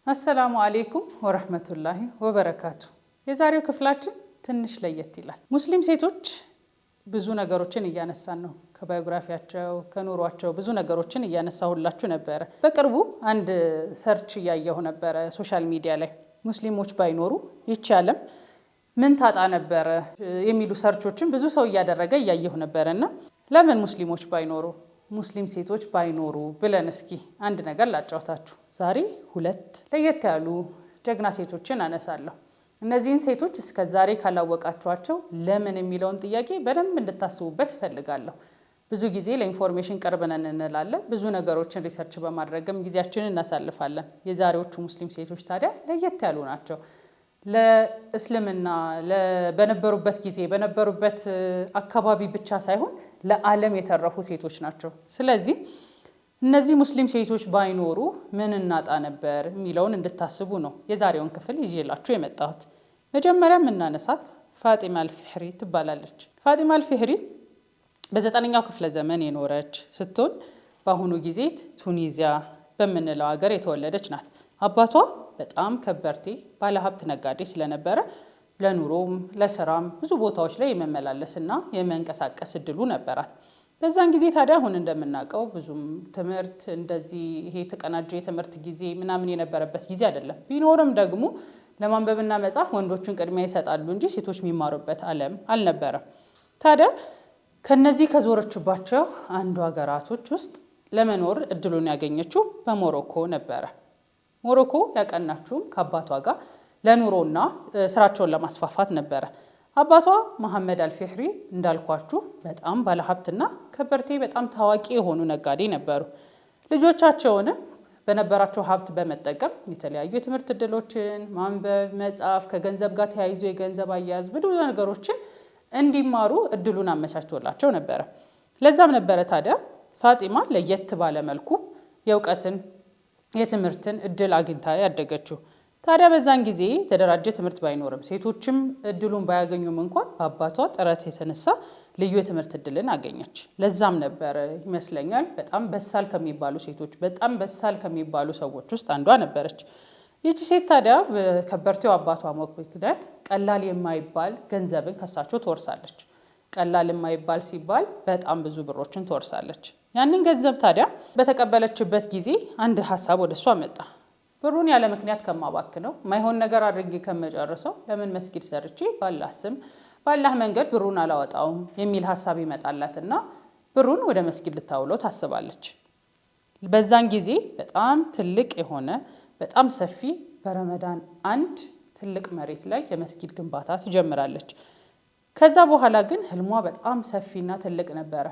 አሰላሙ አለይኩም ወራህመቱላሂ ወበረካቱ። የዛሬው ክፍላችን ትንሽ ለየት ይላል። ሙስሊም ሴቶች ብዙ ነገሮችን እያነሳን ነው። ከባዮግራፊያቸው ከኑሯቸው ብዙ ነገሮችን እያነሳሁላችሁ ነበር። በቅርቡ አንድ ሰርች እያየሁ ነበር ሶሻል ሚዲያ ላይ ሙስሊሞች ባይኖሩ ይህች ዓለም ምን ታጣ ነበር የሚሉ ሰርቾችን ብዙ ሰው እያደረገ እያየሁ ነበርና ለምን ሙስሊሞች ባይኖሩ ሙስሊም ሴቶች ባይኖሩ ብለን እስኪ አንድ ነገር ላጫውታችሁ። ዛሬ ሁለት ለየት ያሉ ጀግና ሴቶችን አነሳለሁ። እነዚህን ሴቶች እስከ ዛሬ ካላወቃችኋቸው ለምን የሚለውን ጥያቄ በደንብ እንድታስቡበት እፈልጋለሁ። ብዙ ጊዜ ለኢንፎርሜሽን ቅርብ ነን እንላለን። ብዙ ነገሮችን ሪሰርች በማድረግም ጊዜያችንን እናሳልፋለን። የዛሬዎቹ ሙስሊም ሴቶች ታዲያ ለየት ያሉ ናቸው። ለእስልምና በነበሩበት ጊዜ በነበሩበት አካባቢ ብቻ ሳይሆን ለዓለም የተረፉ ሴቶች ናቸው። ስለዚህ እነዚህ ሙስሊም ሴቶች ባይኖሩ ምን እናጣ ነበር የሚለውን እንድታስቡ ነው የዛሬውን ክፍል ይዤላችሁ የመጣሁት። መጀመሪያ የምናነሳት ፋጢማ አልፊህሪ ትባላለች። ፋጢማ አልፊህሪ በ9ኛው ክፍለ ዘመን የኖረች ስትሆን በአሁኑ ጊዜ ቱኒዚያ በምንለው ሀገር የተወለደች ናት። አባቷ በጣም ከበርቴ ባለሀብት ነጋዴ ስለነበረ ለኑሮም ለስራም ብዙ ቦታዎች ላይ የመመላለስና የመንቀሳቀስ እድሉ ነበራት። በዛን ጊዜ ታዲያ አሁን እንደምናውቀው ብዙም ትምህርት እንደዚህ ይሄ የተቀናጀ የትምህርት ጊዜ ምናምን የነበረበት ጊዜ አይደለም። ቢኖርም ደግሞ ለማንበብና መጻፍ ወንዶችን ቅድሚያ ይሰጣሉ እንጂ ሴቶች የሚማሩበት ዓለም አልነበረም። ታዲያ ከነዚህ ከዞረችባቸው አንዱ ሀገራቶች ውስጥ ለመኖር እድሉን ያገኘችው በሞሮኮ ነበረ። ሞሮኮ ያቀናችውም ከአባቷ ጋር ለኑሮና ስራቸውን ለማስፋፋት ነበረ። አባቷ መሐመድ አልፊህሪ እንዳልኳችሁ በጣም ባለሀብትና ከበርቴ በጣም ታዋቂ የሆኑ ነጋዴ ነበሩ። ልጆቻቸውንም በነበራቸው ሀብት በመጠቀም የተለያዩ የትምህርት እድሎችን ማንበብ፣ መጻፍ፣ ከገንዘብ ጋር ተያይዞ የገንዘብ አያያዝ ብዙ ነገሮችን እንዲማሩ እድሉን አመቻችቶላቸው ነበረ። ለዛም ነበረ ታዲያ ፋጢማ ለየት ባለ መልኩ የእውቀትን የትምህርትን እድል አግኝታ ያደገችው። ታዲያ በዛን ጊዜ የተደራጀ ትምህርት ባይኖርም ሴቶችም እድሉን ባያገኙም እንኳን በአባቷ ጥረት የተነሳ ልዩ የትምህርት እድልን አገኘች። ለዛም ነበረ ይመስለኛል በጣም በሳል ከሚባሉ ሴቶች በጣም በሳል ከሚባሉ ሰዎች ውስጥ አንዷ ነበረች። ይህቺ ሴት ታዲያ ከበርቴው አባቷ ሞት ምክንያት ቀላል የማይባል ገንዘብን ከሳቸው ትወርሳለች። ቀላል የማይባል ሲባል በጣም ብዙ ብሮችን ትወርሳለች። ያንን ገንዘብ ታዲያ በተቀበለችበት ጊዜ አንድ ሀሳብ ወደ እሷ መጣ። ብሩን ያለ ምክንያት ከማባክነው ማይሆን ነገር አድርጌ ከመጨረሰው ለምን መስጊድ ሰርቼ ባላህ ስም ባላህ መንገድ ብሩን አላወጣውም የሚል ሀሳብ ይመጣላትና ብሩን ወደ መስጊድ ልታውለው ታስባለች። በዛን ጊዜ በጣም ትልቅ የሆነ በጣም ሰፊ በረመዳን አንድ ትልቅ መሬት ላይ የመስጊድ ግንባታ ትጀምራለች። ከዛ በኋላ ግን ህልሟ በጣም ሰፊና ትልቅ ነበረ።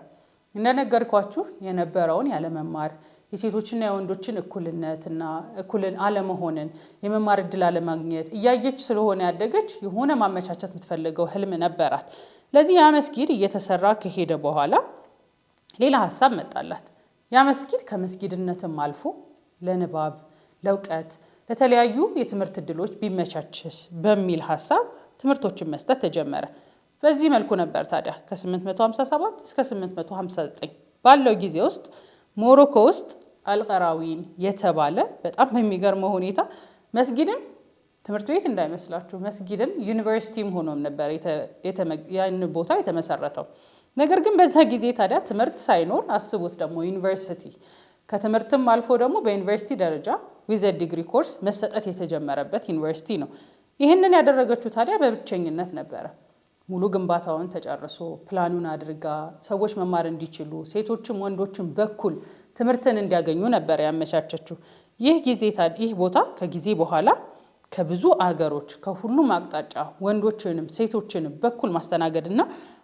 እንደነገርኳችሁ የነበረውን ያለመማር የሴቶችና የወንዶችን እኩልነትና እኩልን አለመሆንን የመማር እድል አለማግኘት እያየች ስለሆነ ያደገች የሆነ ማመቻቸት የምትፈልገው ህልም ነበራት። ለዚህ ያ መስጊድ እየተሰራ ከሄደ በኋላ ሌላ ሀሳብ መጣላት። ያ መስጊድ ከመስጊድነትም አልፎ ለንባብ፣ ለእውቀት፣ ለተለያዩ የትምህርት እድሎች ቢመቻችስ በሚል ሀሳብ ትምህርቶችን መስጠት ተጀመረ። በዚህ መልኩ ነበር ታዲያ ከ857 እስከ 859 ባለው ጊዜ ውስጥ ሞሮኮ ውስጥ አልቀራዊን የተባለ በጣም በሚገርመው ሁኔታ መስጊድም ትምህርት ቤት እንዳይመስላችሁ መስጊድም ዩኒቨርሲቲም ሆኖም ነበር ያን ቦታ የተመሰረተው። ነገር ግን በዛ ጊዜ ታዲያ ትምህርት ሳይኖር አስቡት ደግሞ ዩኒቨርሲቲ ከትምህርትም አልፎ ደግሞ በዩኒቨርሲቲ ደረጃ ዊዝ ዲግሪ ኮርስ መሰጠት የተጀመረበት ዩኒቨርሲቲ ነው። ይህንን ያደረገችው ታዲያ በብቸኝነት ነበረ። ሙሉ ግንባታውን ተጨርሶ ፕላኑን አድርጋ ሰዎች መማር እንዲችሉ ሴቶችም ወንዶችም በኩል ትምህርትን እንዲያገኙ ነበር ያመቻቸችው። ይህ ቦታ ከጊዜ በኋላ ከብዙ አገሮች ከሁሉም አቅጣጫ ወንዶችንም ሴቶችንም በኩል ማስተናገድና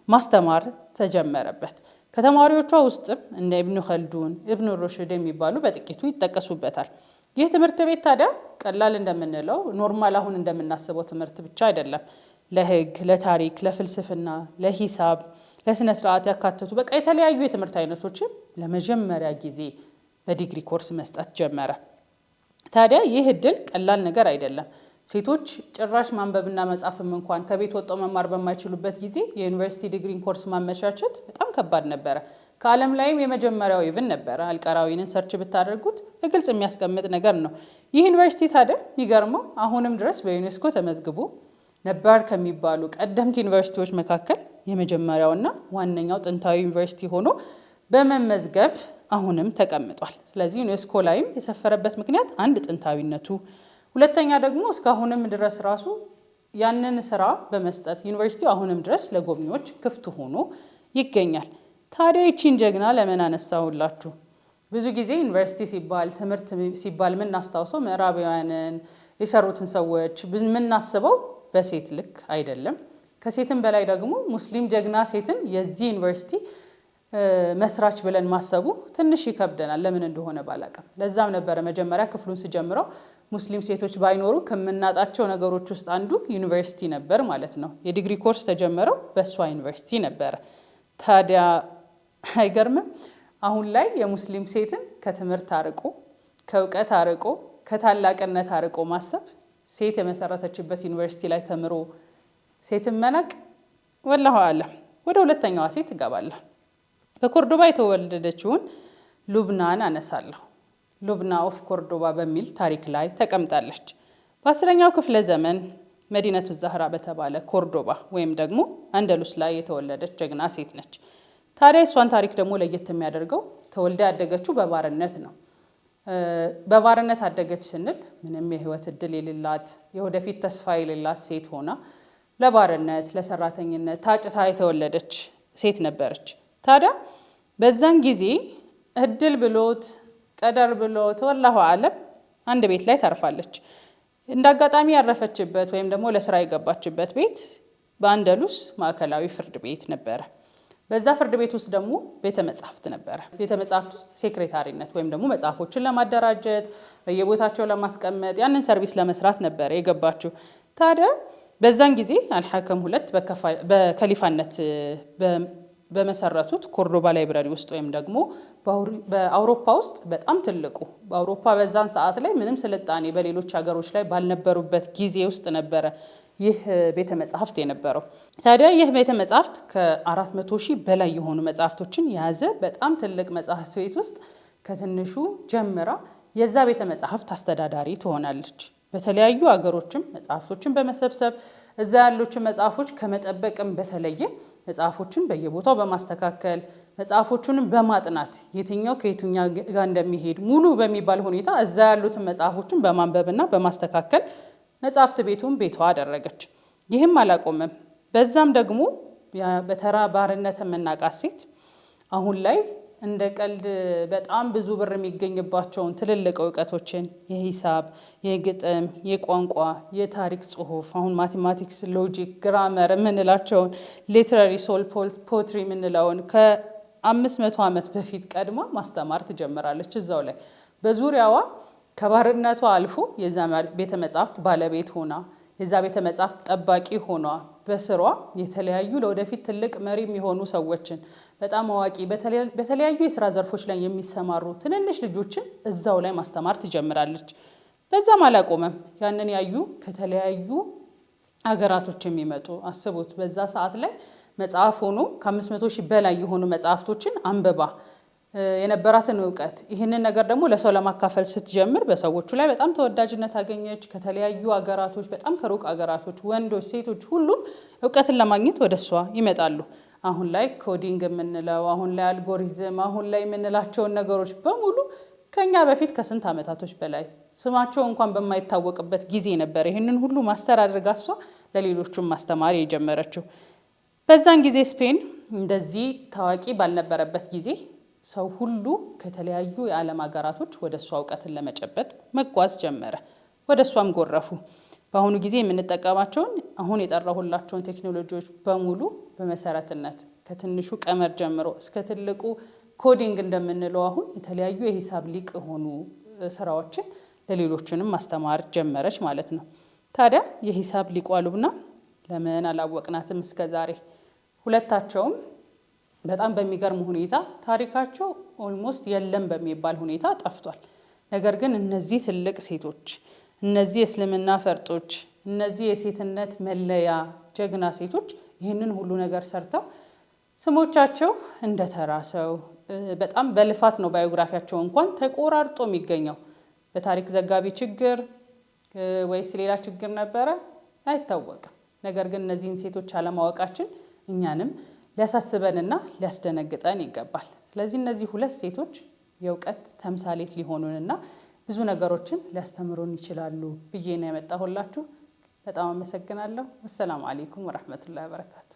ማስተማር ተጀመረበት። ከተማሪዎቿ ውስጥም እነ ኢብኑ ኸልዱን፣ ኢብኑ ሩሽድ የሚባሉ በጥቂቱ ይጠቀሱበታል። ይህ ትምህርት ቤት ታዲያ ቀላል እንደምንለው ኖርማል አሁን እንደምናስበው ትምህርት ብቻ አይደለም። ለህግ፣ ለታሪክ፣ ለፍልስፍና፣ ለሂሳብ፣ ለስነ ስርዓት ያካተቱ በቃ የተለያዩ የትምህርት አይነቶችን ለመጀመሪያ ጊዜ በዲግሪ ኮርስ መስጠት ጀመረ። ታዲያ ይህ እድል ቀላል ነገር አይደለም። ሴቶች ጭራሽ ማንበብና መጻፍም እንኳን ከቤት ወጥተው መማር በማይችሉበት ጊዜ የዩኒቨርሲቲ ዲግሪ ኮርስ ማመቻቸት በጣም ከባድ ነበረ። ከዓለም ላይም የመጀመሪያው ኢቭን ነበር። አልቀራዊንን ሰርች ብታደርጉት በግልጽ የሚያስቀምጥ ነገር ነው። ይህ ዩኒቨርሲቲ ታዲያ የሚገርመው አሁንም ድረስ በዩኔስኮ ተመዝግቦ ነባር ከሚባሉ ቀደምት ዩኒቨርሲቲዎች መካከል የመጀመሪያውና ዋነኛው ጥንታዊ ዩኒቨርሲቲ ሆኖ በመመዝገብ አሁንም ተቀምጧል። ስለዚህ ዩኔስኮ ላይም የሰፈረበት ምክንያት አንድ ጥንታዊነቱ፣ ሁለተኛ ደግሞ እስካሁንም ድረስ ራሱ ያንን ስራ በመስጠት ዩኒቨርሲቲው አሁንም ድረስ ለጎብኚዎች ክፍት ሆኖ ይገኛል። ታዲያ ይቺን ጀግና ለምን አነሳሁላችሁ? ብዙ ጊዜ ዩኒቨርሲቲ ሲባል ትምህርት ሲባል የምናስታውሰው ምዕራባውያንን የሰሩትን ሰዎች የምናስበው በሴት ልክ አይደለም። ከሴትም በላይ ደግሞ ሙስሊም ጀግና ሴትን የዚህ ዩኒቨርሲቲ መስራች ብለን ማሰቡ ትንሽ ይከብደናል። ለምን እንደሆነ ባላቅም ለዛም ነበረ መጀመሪያ ክፍሉን ስጀምረው ሙስሊም ሴቶች ባይኖሩ ከምናጣቸው ነገሮች ውስጥ አንዱ ዩኒቨርሲቲ ነበር ማለት ነው። የዲግሪ ኮርስ ተጀመረው በእሷ ዩኒቨርሲቲ ነበረ። ታዲያ አይገርምም? አሁን ላይ የሙስሊም ሴትን ከትምህርት አርቆ ከእውቀት አርቆ ከታላቅነት አርቆ ማሰብ ሴት የመሰረተችበት ዩኒቨርሲቲ ላይ ተምሮ ሴትን መናቅ ወላሁ አለም። ወደ ሁለተኛዋ ሴት እገባለሁ። በኮርዶባ የተወለደችውን ሉብናን አነሳለሁ። ሉብና ኦፍ ኮርዶባ በሚል ታሪክ ላይ ተቀምጣለች። በ10ኛው ክፍለ ዘመን መዲነቱ ዛህራ በተባለ ኮርዶባ ወይም ደግሞ አንደሉስ ላይ የተወለደች ጀግና ሴት ነች። ታዲያ እሷን ታሪክ ደግሞ ለየት የሚያደርገው ተወልዳ ያደገችው በባርነት ነው። በባርነት አደገች ስንል ምንም የህይወት እድል የሌላት የወደፊት ተስፋ የሌላት ሴት ሆና ለባርነት ለሰራተኝነት ታጭታ የተወለደች ሴት ነበረች። ታዲያ በዛን ጊዜ እድል ብሎት ቀደር ብሎት ወላሁ አለም አንድ ቤት ላይ ታርፋለች። እንዳጋጣሚ ያረፈችበት ወይም ደግሞ ለስራ የገባችበት ቤት በአንደሉስ ማዕከላዊ ፍርድ ቤት ነበረ። በዛ ፍርድ ቤት ውስጥ ደግሞ ቤተ መጻሕፍት ነበረ። ቤተ መጻሕፍት ውስጥ ሴክሬታሪነት ወይም ደግሞ መጽሐፎችን ለማደራጀት በየቦታቸው ለማስቀመጥ ያንን ሰርቪስ ለመስራት ነበረ የገባችው። ታዲያ በዛን ጊዜ አልሐከም ሁለት በከሊፋነት በመሰረቱት ኮርዶባ ላይብረሪ ውስጥ ወይም ደግሞ በአውሮፓ ውስጥ በጣም ትልቁ በአውሮፓ በዛን ሰዓት ላይ ምንም ስልጣኔ በሌሎች ሀገሮች ላይ ባልነበሩበት ጊዜ ውስጥ ነበረ ይህ ቤተ መጻሕፍት የነበረው። ታዲያ ይህ ቤተ መጻሕፍት ከ400 ሺህ በላይ የሆኑ መጽሐፍቶችን የያዘ በጣም ትልቅ መጽሐፍት ቤት ውስጥ ከትንሹ ጀምራ የዛ ቤተ መጻሕፍት አስተዳዳሪ ትሆናለች። በተለያዩ ሀገሮችም መጽሐፍቶችን በመሰብሰብ እዛ ያሉትን መጽሐፎች ከመጠበቅም በተለየ መጽሐፎችን በየቦታው በማስተካከል መጽሐፎቹንም በማጥናት የትኛው ከየትኛው ጋር እንደሚሄድ ሙሉ በሚባል ሁኔታ እዛ ያሉትን መጽሐፎችን በማንበብና በማስተካከል መጽሐፍት ቤቱን ቤቷ አደረገች። ይህም አላቆመም። በዛም ደግሞ በተራ ባርነት የምናውቃት ሴት አሁን ላይ እንደ ቀልድ በጣም ብዙ ብር የሚገኝባቸውን ትልልቅ እውቀቶችን የሂሳብ፣ የግጥም፣ የቋንቋ፣ የታሪክ ጽሁፍ አሁን ማቴማቲክስ፣ ሎጂክ፣ ግራመር የምንላቸውን ሊትራሪ ሶል ፖትሪ የምንለውን ከ500 ዓመት በፊት ቀድማ ማስተማር ትጀምራለች። እዛው ላይ በዙሪያዋ ከባርነቷ አልፎ የዛ ቤተ መጻሕፍት ባለቤት ሆና የዛ ቤተ መጻሕፍት ጠባቂ ሆኗ በስሯ የተለያዩ ለወደፊት ትልቅ መሪ የሚሆኑ ሰዎችን በጣም አዋቂ በተለያዩ የስራ ዘርፎች ላይ የሚሰማሩ ትንንሽ ልጆችን እዛው ላይ ማስተማር ትጀምራለች። በዛም አላቆመም። ያንን ያዩ ከተለያዩ ሀገራቶች የሚመጡ አስቡት፣ በዛ ሰዓት ላይ መጽሐፍ ሆኖ ከ500 ሺህ በላይ የሆኑ መጽሐፍቶችን አንብባ የነበራትን እውቀት ይህንን ነገር ደግሞ ለሰው ለማካፈል ስትጀምር በሰዎቹ ላይ በጣም ተወዳጅነት አገኘች። ከተለያዩ ሀገራቶች በጣም ከሩቅ ሀገራቶች ወንዶች፣ ሴቶች ሁሉም እውቀትን ለማግኘት ወደ እሷ ይመጣሉ። አሁን ላይ ኮዲንግ የምንለው አሁን ላይ አልጎሪዝም አሁን ላይ የምንላቸውን ነገሮች በሙሉ ከኛ በፊት ከስንት ዓመታቶች በላይ ስማቸው እንኳን በማይታወቅበት ጊዜ ነበር ይህንን ሁሉ ማስተር አድርጋ እሷ ለሌሎቹም ማስተማር የጀመረችው። በዛን ጊዜ ስፔን እንደዚህ ታዋቂ ባልነበረበት ጊዜ ሰው ሁሉ ከተለያዩ የዓለም ሀገራቶች ወደ እሷ እውቀትን ለመጨበጥ መጓዝ ጀመረ። ወደ እሷም ጎረፉ። በአሁኑ ጊዜ የምንጠቀማቸውን አሁን የጠራሁላቸውን ቴክኖሎጂዎች በሙሉ በመሰረትነት ከትንሹ ቀመር ጀምሮ እስከ ትልቁ ኮዲንግ እንደምንለው አሁን የተለያዩ የሂሳብ ሊቅ የሆኑ ስራዎችን ለሌሎችንም ማስተማር ጀመረች ማለት ነው። ታዲያ የሂሳብ ሊቋ ሉብና ለምን አላወቅናትም እስከ ዛሬ? ሁለታቸውም በጣም በሚገርም ሁኔታ ታሪካቸው ኦልሞስት የለም በሚባል ሁኔታ ጠፍቷል። ነገር ግን እነዚህ ትልቅ ሴቶች፣ እነዚህ የእስልምና ፈርጦች፣ እነዚህ የሴትነት መለያ ጀግና ሴቶች ይህንን ሁሉ ነገር ሰርተው ስሞቻቸው እንደ ተራ ሰው በጣም በልፋት ነው ባዮግራፊያቸው እንኳን ተቆራርጦ የሚገኘው። በታሪክ ዘጋቢ ችግር ወይስ ሌላ ችግር ነበረ አይታወቅም። ነገር ግን እነዚህን ሴቶች አለማወቃችን እኛንም ሊያሳስበንና ሊያስደነግጠን ይገባል። ስለዚህ እነዚህ ሁለት ሴቶች የእውቀት ተምሳሌት ሊሆኑንና ብዙ ነገሮችን ሊያስተምሩን ይችላሉ ብዬ ነው ያመጣሁላችሁ። በጣም አመሰግናለሁ። አሰላሙ አለይኩም ወራህመቱላሂ ወበረካቱ።